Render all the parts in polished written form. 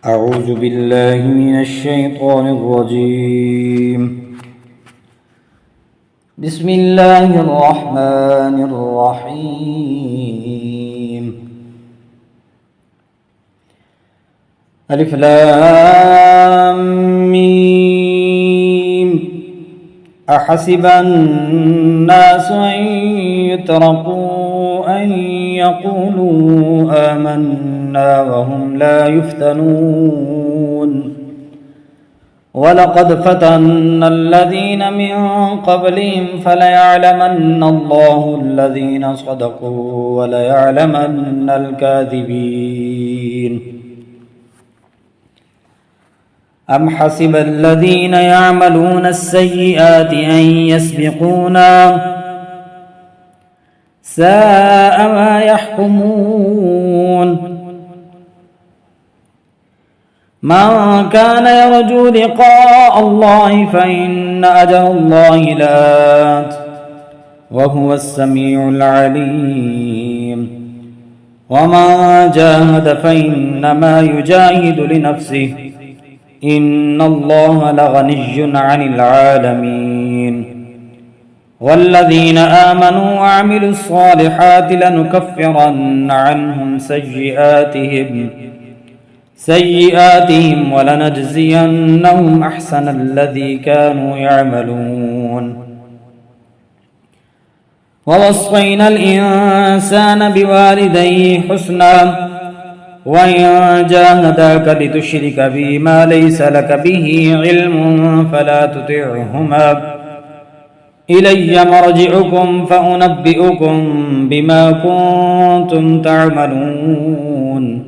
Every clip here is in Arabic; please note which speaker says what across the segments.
Speaker 1: أعوذ بالله من الشيطان الرجيم. بسم الله الرحمن الرحيم. ألف لام ميم. أحسب الناس أن يتركوا أن يقولوا آمنا وهم لا يفتنون. ولقد فتنا الذين من قبلهم فليعلمن الله الذين صدقوا وليعلمن الكاذبين. أم حسب الذين يعملون السيئات أن يسبقونا ساء ما يحكمون. من كان يرجو لقاء الله فإن أجل الله لآت وهو السميع العليم. ومن جاهد فإنما يجاهد لنفسه إن الله لغني عن العالمين. والذين آمنوا وعملوا الصالحات لنكفرن عنهم سيئاتهم ولنجزينهم أحسن الذي كانوا يعملون. ووصينا الإنسان بوالديه حسنا وإن جاهداك لتشرك بي ما ليس لك به علم فلا تطعهما إلي مرجعكم فأنبئكم بما كنتم تعملون.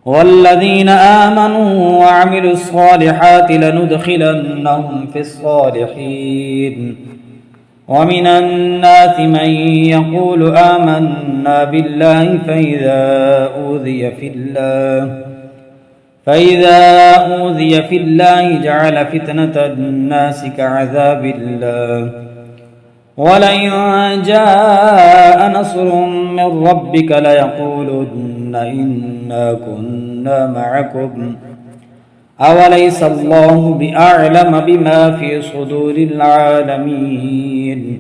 Speaker 1: والذين آمنوا وعملوا الصالحات لندخلنهم في الصالحين. ومن الناس من يقول آمنا بالله فإذا أوذي في الله جعل فتنة الناس كعذاب الله. ولئن جاء نصر من ربك ليقولن إنا كنا معكم أوليس الله بأعلم بما في صدور العالمين.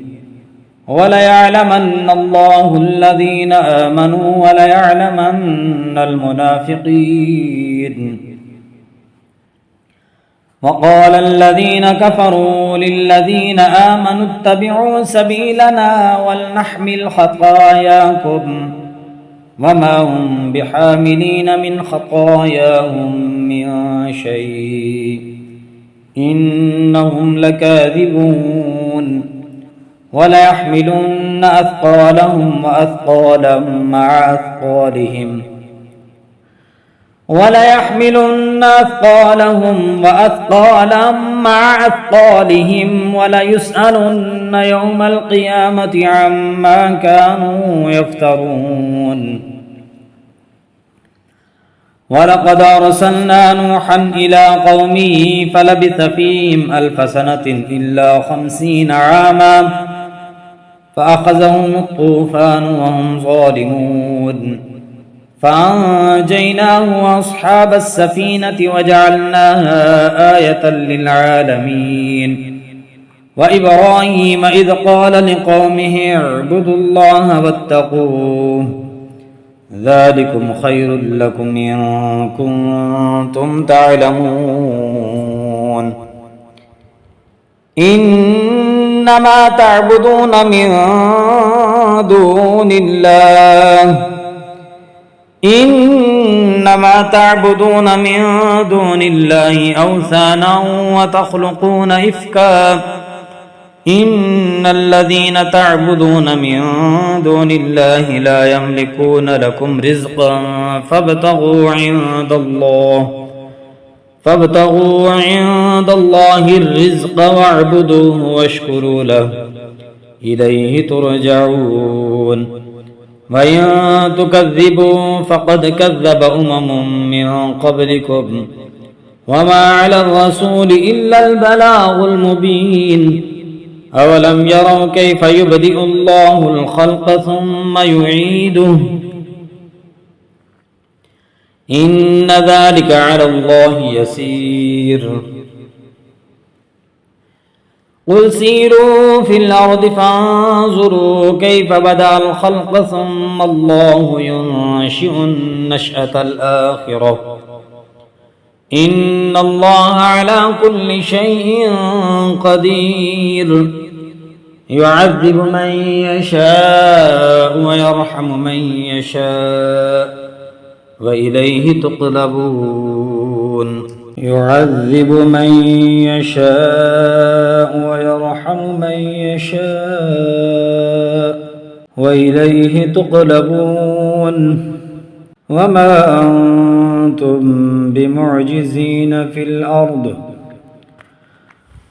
Speaker 1: وليعلمن الله الذين آمنوا وليعلمن المنافقين. وقال الذين كفروا للذين آمنوا اتبعوا سبيلنا ولنحمل خطاياكم وما هم بحاملين من خطاياهم من شيء إنهم لكاذبون. وليحملن أثقالهم وأثقالا مع أثقالهم وليسألن يوم القيامة عما كانوا يفترون. ولقد أرسلنا نوحا إلى قومه فلبث فيهم 1000 سنة إلا 50 عاما فأخذهم الطوفان وهم ظالمون. فأنجيناه وأصحاب السفينة وجعلناها آية للعالمين. وإبراهيم إذ قال لقومه اعبدوا الله واتقوه ذلكم خير لكم إن كنتم تعلمون. إنما تعبدون من دون الله أوثانا وتخلقون إفكا. إن الذين تعبدون من دون الله لا يملكون لكم رزقا فابتغوا عند الله الرزق واعبدوه واشكروا له إليه ترجعون. وإن تكذبوا فقد كذب من قبلكم وما على الرسول إلا البلاغ المبين. أولم يروا كيف يبدئ الله الخلق ثم يعيده إن ذلك على الله يسير قل سيروا في الأرض فانظروا كيف بدأ الخلق ثم الله ينشئ النشأة الآخرة إن الله على كل شيء قدير يعذب من يشاء ويرحم من يشاء وإليه تقلبون يعذب من يشاء ويرحم من يشاء وإليه تقلبون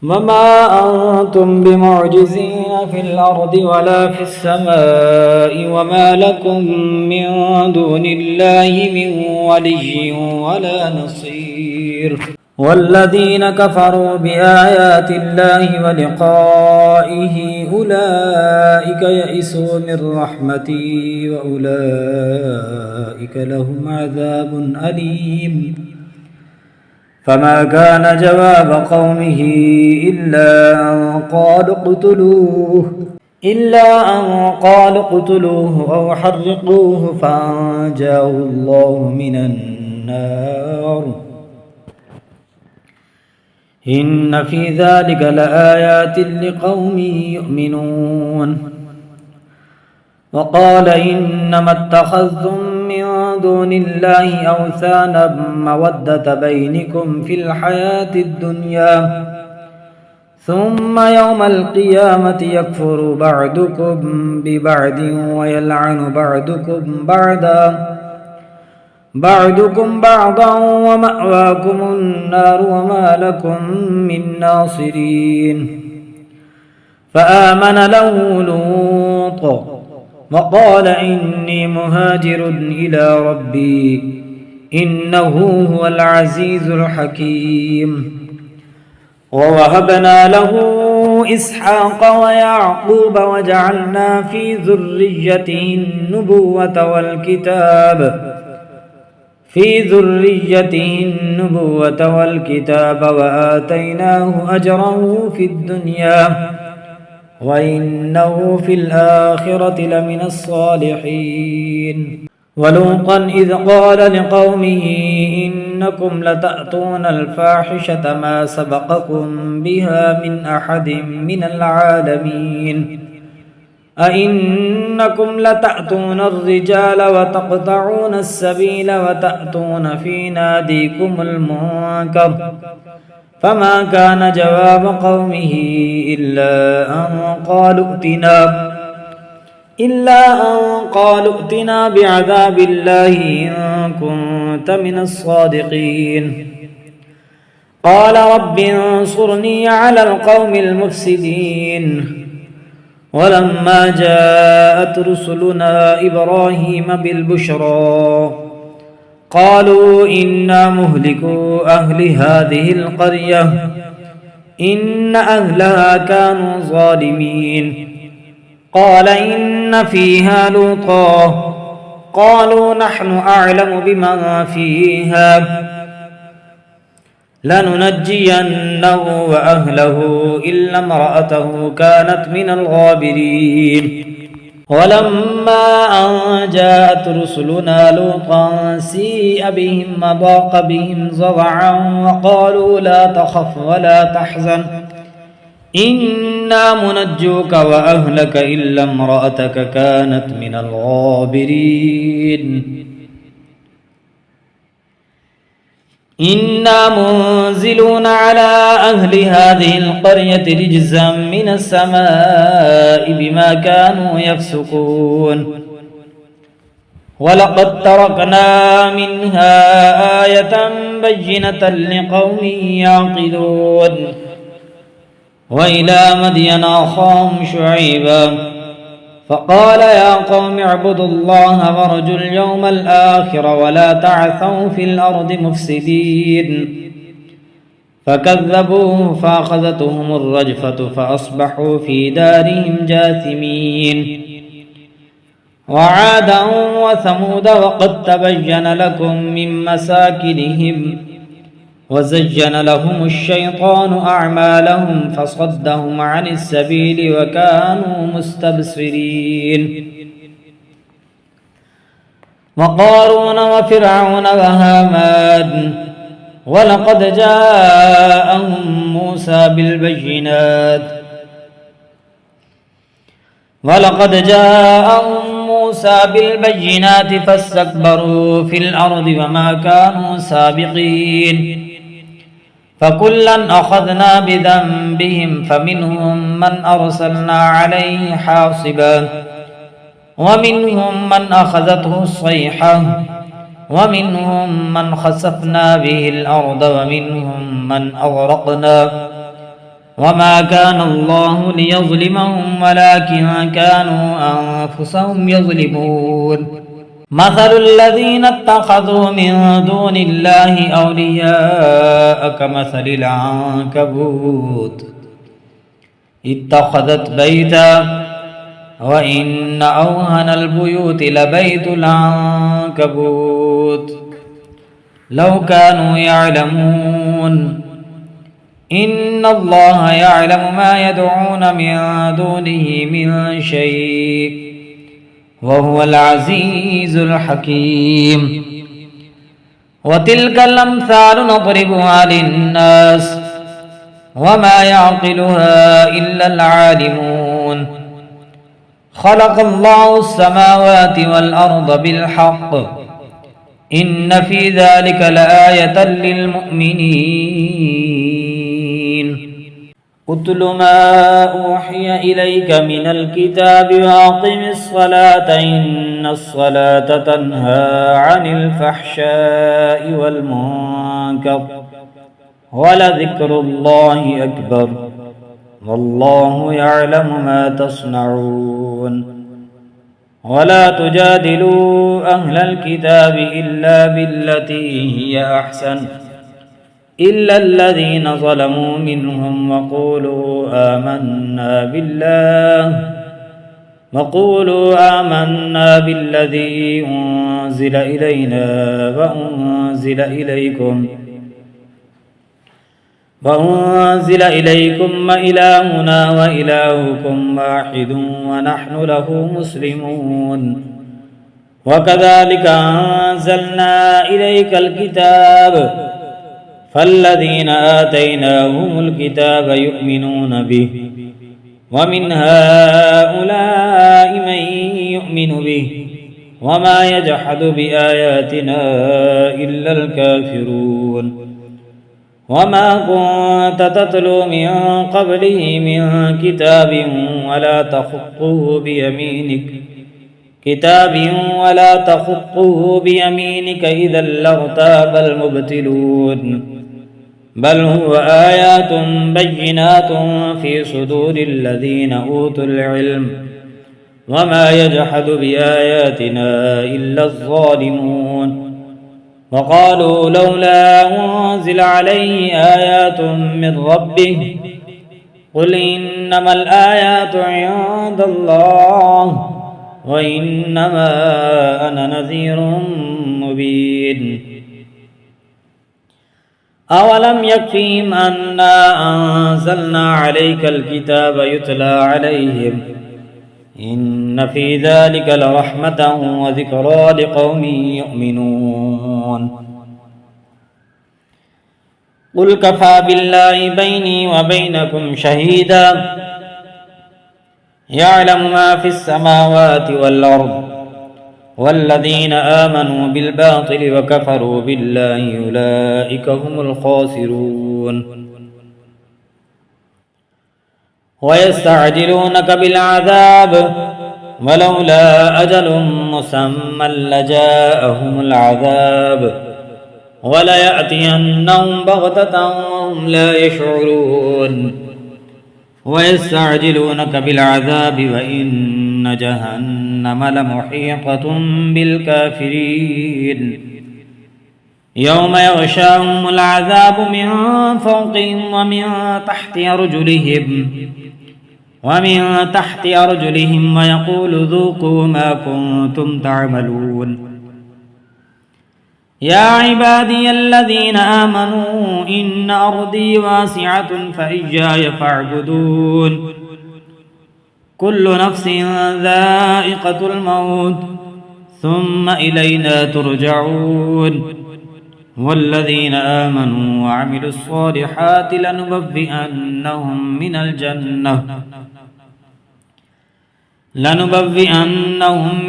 Speaker 1: وما أنتم بمعجزين في الأرض ولا في السماء وما لكم من دون الله من ولي ولا نصير والذين كفروا بآيات الله ولقائه أولئك يئسوا من رحمتي وأولئك لهم عذاب أليم فما كان جواب قومه إلا أن قالوا اقتلوه أو حرقوه فأنجاه الله من النار إن في ذلك لآيات لقوم يؤمنون وقال إنما اتخذتم من دون الله أوثانا مودة بينكم في الحياة الدنيا ثم يوم القيامة يكفر بعضكم ببعض ويلعن بعضكم بعضا ومأواكم النار وما لكم من ناصرين فآمن له لوط وقال إني مهاجر إلى ربي إنه هو العزيز الحكيم ووهبنا له إسحاق ويعقوب وجعلنا في ذريته النبوة والكتاب وآتيناه أجره في الدنيا وإنه في الآخرة لمن الصالحين ولوطا إذ قال لقومه إنكم لتأتون الفاحشة ما سبقكم بها من أحد من العالمين أئنكم لتأتون الرجال وتقطعون السبيل وتأتون في ناديكم المنكر فما كان جواب قومه إلا أن قالوا ائتنا بعذاب الله إن كنت من الصادقين قال رب انصرني على القوم المفسدين ولما جاءت رسلنا إبراهيم بالبشرى قالوا إنا مهلكو أهل هذه القرية إن أهلها كانوا ظالمين قال إن فيها لوطا قالوا نحن أعلم بمن فيها لننجينه وأهله إلا امرأته كانت من الغابرين ولما أن جاءت رسلنا لوطا سيء بهم وضاق بهم ذرعا وقالوا لا تخف ولا تحزن إنا منجوك وأهلك إلا امرأتك كانت من الغابرين إنا منزلون على أهل هذه القرية رجزا من السماء بما كانوا يفسقون ولقد تركنا منها آية بينة لقوم يعقلون وإلى مدين أخاهم شعيبا فقال يا قوم اعبدوا الله وارجوا اليوم الآخر ولا تعثوا في الأرض مفسدين فكذبوه فأخذتهم الرجفة فأصبحوا في دارهم جاثمين وعادا وثمود وقد تبين لكم من مساكنهم وزين لهم الشيطان أعمالهم فصدهم عن السبيل وكانوا مستبصرين وقارون وفرعون وهامان ولقد جاءهم موسى بالبينات فاستكبروا في الأرض وما كانوا سابقين فكلا أخذنا بذنبهم فمنهم من أرسلنا عليه حاصبا ومنهم من أخذته الصيحة ومنهم من خسفنا به الأرض ومنهم من أغرقنا وما كان الله ليظلمهم ولكن كانوا أنفسهم يظلمون مثل الذين اتخذوا من دون الله أولياء كمثل العنكبوت اتخذت بيتا وإن أوهن البيوت لبيت العنكبوت لو كانوا يعلمون إن الله يعلم ما يدعون من دونه من شيء وهو العزيز الحكيم وتلك الأمثال نضربها للناس وما يعقلها إلا العالمون خلق الله السماوات والأرض بالحق إن في ذلك لآية للمؤمنين اتل ما أوحي إليك من الكتاب وأقم الصلاة إن الصلاة تنهى عن الفحشاء والمنكر ولذكر الله أكبر والله يعلم ما تصنعون ولا تجادلوا أهل الكتاب إلا بالتي هي أحسن إلا الذين ظلموا منهم وقولوا آمنا بالذي أنزل إلينا وأنزل إليكم وإلهنا وإلهكم واحد ونحن له مسلمون وكذلك أنزلنا إليك الكتاب فالذين آتيناهم الكتاب يؤمنون به ومن هؤلاء من يؤمن به وما يجحد بآياتنا إلا الكافرون وما كنت تتلو من قبله من كتاب ولا تخطه بيمينك إذا لارتاب المبتلون بل هو آيات بينات في صدور الذين أوتوا العلم وما يجحد بآياتنا إلا الظالمون وقالوا لولا أنزل عليه آيات من ربه قل إنما الآيات عند الله وإنما أنا نذير مبين أولم يكفهم أنا أنزلنا عليك الكتاب يتلى عليهم إن في ذلك لرحمة وذكرى لقوم يؤمنون قل كفى بالله بيني وبينكم شهيدا يعلم ما في السماوات والأرض والذين آمنوا بالباطل وكفروا بالله أولئك هم الخاسرون ويستعجلونك بالعذاب ولولا أجل مسمى لجاءهم العذاب وليأتينهم بغتة وهم لا يشعرون ويستعجلونك بالعذاب وإن جهنم لمحيطة بالكافرين يوم يغشاهم العذاب من فوقهم ومن تحت أرجلهم ومن تحت أرجلهم ويقول ذوقوا ما كنتم تعملون يا عبادي الذين آمنوا إن أرضي واسعة فإياي فاعبدون كل نفس ذائقة الموت ثم إلينا ترجعون والذين آمنوا وعملوا الصالحات لنبوئنهم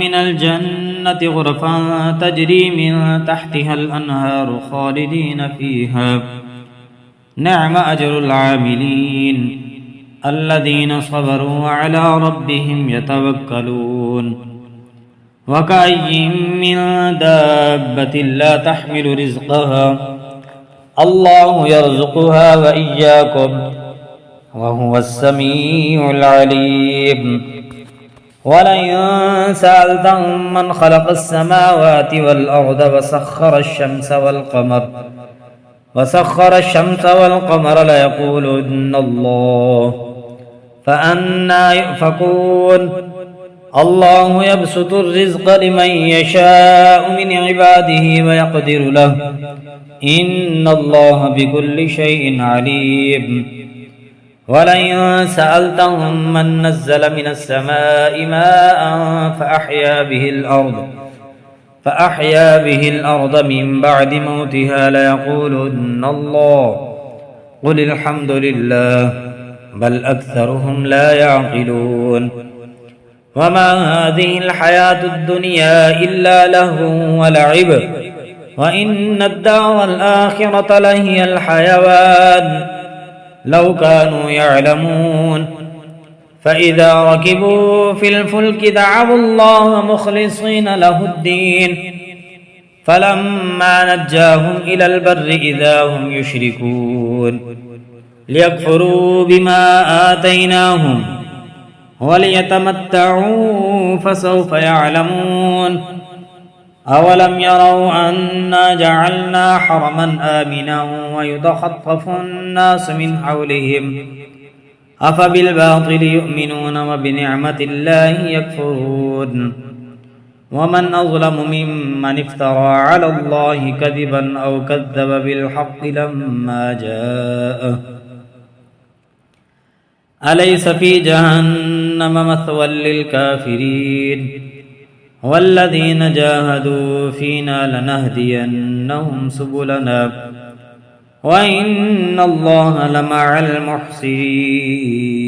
Speaker 1: من الجنة غرفا تجري من تحتها الأنهار خالدين فيها نعم أجر العاملين الذين صبروا وعلى ربهم يتوكلون وكأي من دابة لا تحمل رزقها الله يرزقها وإياكم وهو السميع العليم ولئن سألتهم من خلق السماوات والأرض وسخر الشمس والقمر ليقولن الله فأنى يؤفكون الله يبسط الرزق لمن يشاء من عباده ويقدر له إن الله بكل شيء عليم ولئن سألتهم من نزل من السماء ماء فأحيا به الأرض من بعد موتها ليقولن الله قل الحمد لله بل أكثرهم لا يعقلون وما هذه الحياة الدنيا إلا لهو ولعب وإن الدار الآخرة لهي الحيوان لو كانوا يعلمون فإذا ركبوا في الفلك دعوا الله مخلصين له الدين فلما نجاهم إلى البر إذا هم يشركون ليكفروا بما آتيناهم وليتمتعوا فسوف يعلمون أولم يروا أنا جعلنا حرما آمنا ويتخطف الناس من حولهم أفبالباطل يؤمنون وبنعمة الله يكفرون ومن أظلم ممن افترى على الله كذبا أو كذب بالحق لما جاءه أليس في جهنم مثوى للكافرين والذين جاهدوا فينا لنهدينهم سبلنا وإن الله لمع المحسنين